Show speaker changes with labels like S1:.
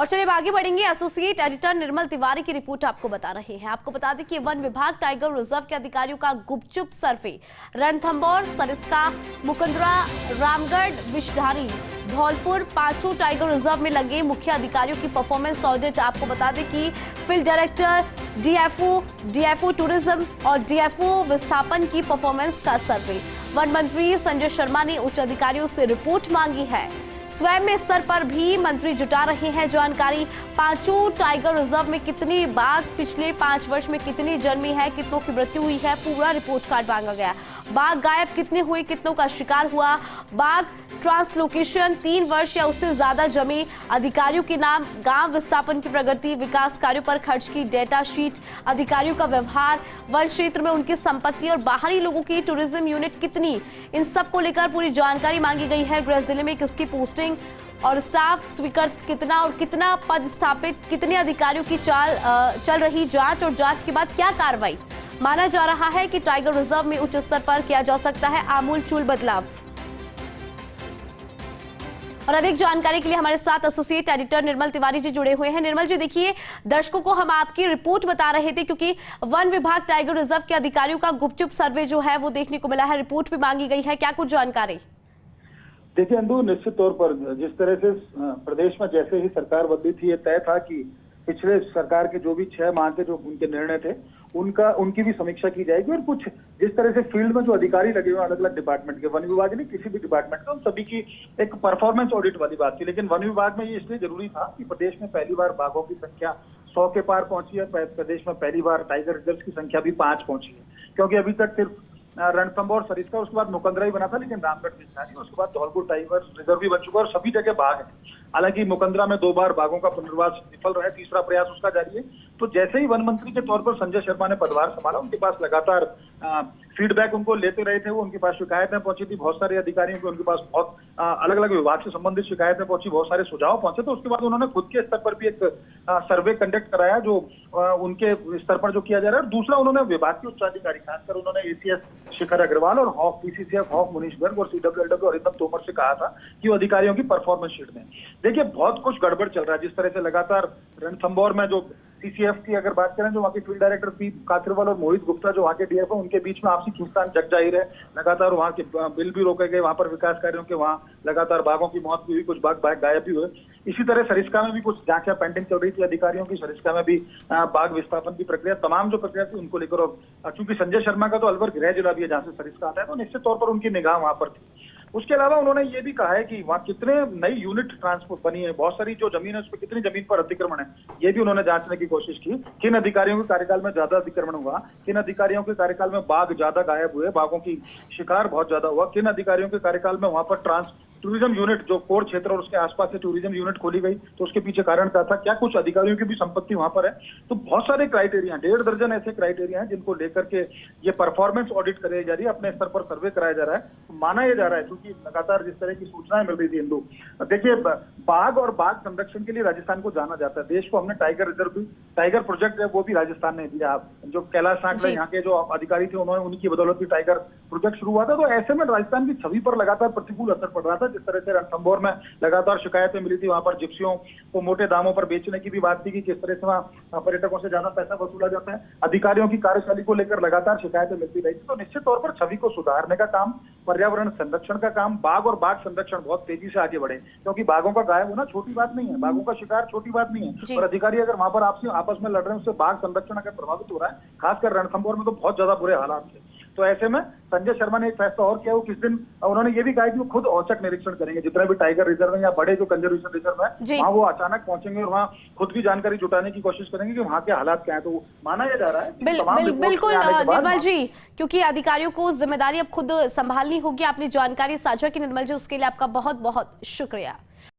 S1: और चलिए आगे बढ़ेंगे। एसोसिएट एडिटर निर्मल तिवारी की रिपोर्ट आपको बता रहे हैं। आपको बता दें कि वन विभाग टाइगर रिजर्व के अधिकारियों का गुपचुप सर्वे रणथंभौर, सरिस्का, मुकुंदरा, रामगढ़, विषधारी, धौलपुर पांचों टाइगर रिजर्व में लगे मुख्य अधिकारियों की परफॉर्मेंस ऑडिट। आपको बता दें कि फील्ड डायरेक्टर, डीएफओ टूरिज्म और डीएफओ विस्थापन की परफॉर्मेंस का सर्वे। वन मंत्री संजय शर्मा ने उच्च अधिकारियों से रिपोर्ट मांगी है। स्वयं में स्तर पर भी मंत्री जुटा रहे हैं जानकारी। पांचों टाइगर रिजर्व में कितनी बाघ पिछले 5 वर्ष में कितनी जन्मी है, कितनों की मृत्यु हुई है, पूरा रिपोर्ट कार्ड मांगा गया। बाघ गायब कितने हुए, कितनों का शिकार हुआ, बाघ ट्रांसलोकेशन 3 वर्ष या उससे ज्यादा जमी, अधिकारियों के नाम, गांव विस्थापन की प्रगति, विकास कार्यों पर खर्च की डेटा शीट, अधिकारियों का व्यवहार, वन क्षेत्र में उनकी संपत्ति और बाहरी लोगों की टूरिज्म यूनिट कितनी, इन सब को लेकर पूरी जानकारी मांगी गई है। गृह जिले में किसकी पोस्टिंग और स्टाफ स्वीकृत कितना और कितना पद स्थापित, कितने अधिकारियों की चल रही जांच और जांच के बाद क्या कार्रवाई। माना जा रहा है कि टाइगर रिजर्व में उच्च स्तर पर किया जा सकता है आमूलचूल बदलाव। और अधिक जानकारी के लिए हमारे साथ एसोसिएट एडिटर निर्मल तिवारी जी जुड़े हुए हैं। निर्मल जी, देखिए दर्शकों को हम आपकी रिपोर्ट बता रहे थे क्योंकि वन विभाग टाइगर रिजर्व के अधिकारियों का गुपचुप सर्वे जो है वो देखने को मिला है, रिपोर्ट भी मांगी गई है, क्या कुछ जानकारी?
S2: देखिए अंदू, निश्चित तौर पर जिस तरह से प्रदेश में जैसे ही सरकार बदली थी, ये तय था कि पिछले सरकार के जो भी 6 माह के जो उनके निर्णय थे उनकी भी समीक्षा की जाएगी। और कुछ जिस तरह से फील्ड में जो अधिकारी लगे हुए अलग अलग डिपार्टमेंट के, वन विभाग ने किसी भी डिपार्टमेंट का, उन सभी की एक परफॉर्मेंस ऑडिट वाली बात थी। लेकिन वन विभाग में ये इसलिए जरूरी था कि प्रदेश में पहली बार बाघों की संख्या 100 के पार पहुंची है। प्रदेश में पहली बार टाइगर रिजर्व की संख्या भी 5 पहुंची है, क्योंकि अभी तक सिर्फ रणथंभौर, सरिस्का, उसके बाद मुकुंदरा ही बना था, लेकिन रामगढ़ विषधारी, उसके बाद धौलपुर टाइगर रिजर्व भी बन चुका है और सभी जगह बाघ है। हालांकि मुकुंदरा में 2 बार बाघों का पुनर्वास विफल रहा है, तीसरा प्रयास उसका जारी है। तो जैसे ही वन मंत्री के तौर पर संजय शर्मा ने पदभार संभाला, उनके पास लगातार फीडबैक उनको लेते रहे थे। वो उनके पास शिकायतें पहुंची थी, बहुत सारे अधिकारियों के उनके पास बहुत अलग अलग विभाग से संबंधित शिकायतें पहुंची, बहुत सारे सुझाव पहुंचे। तो उसके बाद उन्होंने खुद के स्तर पर भी एक सर्वे कंडक्ट कराया जो उनके स्तर पर जो किया जा रहा है। और दूसरा, उन्होंने विभाग के उच्चाधिकारी, खासकर उन्होंने एसीएस शिखर अग्रवाल और HOFF PCCF HOFF Munish Garg और सीडब्ल्यूएलडब्ल्यू अरिंदम तोमर से कहा था कि वो अधिकारियों की परफॉर्मेंस शीट दें। देखिए बहुत कुछ गड़बड़ चल रहा है। जिस तरह से लगातार रणथंभौर में जो सीसीएफ की अगर बात करें, जो वहाँ के फील्ड डायरेक्टर पी काथरवाल और मोहित गुप्ता जो वहाँ के डीएफओ, उनके बीच में आपसी खींचतान जग जाहिर है। लगातार वहाँ के बिल भी रोके गए, वहाँ पर विकास कार्यों के वहाँ लगातार बाघों की मौत भी हुई, कुछ बाघ गायब भी हुए। इसी तरह सरिस्का में भी कुछ जांच पेंडिंग चल रही थी अधिकारियों की। सरिस्का में भी बाघ विस्थापन की प्रक्रिया, तमाम जो प्रक्रिया थी उनको लेकर, और चूंकि संजय शर्मा का तो अलवर गृह जिला भी है जहाँ से सरिस्का आता है, तो निश्चित तौर पर उनकी निगाह वहां पर थी। उसके अलावा उन्होंने ये भी कहा है कि वहाँ कितने नई यूनिट ट्रांसपोर्ट बनी है, बहुत सारी जो जमीन है उस पर कितनी जमीन पर अतिक्रमण है, ये भी उन्होंने जांचने की कोशिश की। किन अधिकारियों के कार्यकाल में ज्यादा अतिक्रमण हुआ, किन अधिकारियों के कार्यकाल में बाघ ज्यादा गायब हुए, बाघों की शिकार बहुत ज्यादा हुआ, किन अधिकारियों के कार्यकाल में वहां पर टूरिज्म यूनिट, जो कोर क्षेत्र और उसके आसपास से टूरिज्म यूनिट खोली गई, तो उसके पीछे कारण क्या था, क्या कुछ अधिकारियों की भी संपत्ति वहां पर है। तो बहुत सारे क्राइटेरिया, 1.5 दर्जन ऐसे क्राइटेरिया हैं जिनको लेकर के ये परफॉर्मेंस ऑडिट कराई जा रही है, अपने स्तर पर सर्वे कराया जा रहा है। तो माना यह जा रहा है, क्योंकि लगातार जिस तरह की सूचनाएं मिल रही थी इंदु, देखिए बाघ और बाघ संरक्षण के लिए राजस्थान को जाना जाता है। देश को हमने टाइगर रिजर्व भी, टाइगर प्रोजेक्ट है वो भी राजस्थान ने दिया। जो कैलाश सांकले यहाँ के जो अधिकारी थे, उन्होंने, उनकी बदौलत भी टाइगर प्रोजेक्ट शुरू हुआ था। तो ऐसे में राजस्थान की छवि पर लगातार प्रतिकूल असर पड़ रहा था। जिस तरह से रणथंभौर में लगातार शिकायतें मिली थी, वहां पर जिप्सियों को मोटे दामों पर बेचने की भी बात थी कि किस तरह से वहां पर्यटकों से ज्यादा पैसा वसूला जाता है। अधिकारियों की कार्यशैली को लेकर लगातार शिकायतें मिलती रही थी। तो निश्चित तौर पर छवि को सुधारने का काम, पर्यावरण संरक्षण का काम, बाघ और बाघ संरक्षण बहुत तेजी से आगे बढ़े, क्योंकि बाघों का गायब होना छोटी बात नहीं है, बाघों का शिकार छोटी बात नहीं है। और अधिकारी अगर वहां पर आपस में लड़ रहे हैं, उससे बाघ संरक्षण अगर प्रभावित हो रहा है, खासकर रणथंभौर में तो बहुत ज्यादा बुरे हालात थे। तो ऐसे में संजय शर्मा ने एक फैसला और किया। वो किस दिन उन्होंने ये भी कहा कि वो खुद औचक निरीक्षण करेंगे, जितने भी टाइगर रिजर्व है या बड़े जो कंजर्वेशन रिजर्व है, वहाँ वो अचानक पहुंचेंगे और वहाँ खुद भी जानकारी जुटाने की कोशिश करेंगे कि वहाँ के हालात क्या है। तो माना यह जा रहा है
S1: बिल्कुल निर्मल जी, क्योंकि अधिकारियों को जिम्मेदारी अब खुद संभालनी होगी। आपने जानकारी साझा की निर्मल जी, उसके लिए आपका बहुत बहुत शुक्रिया।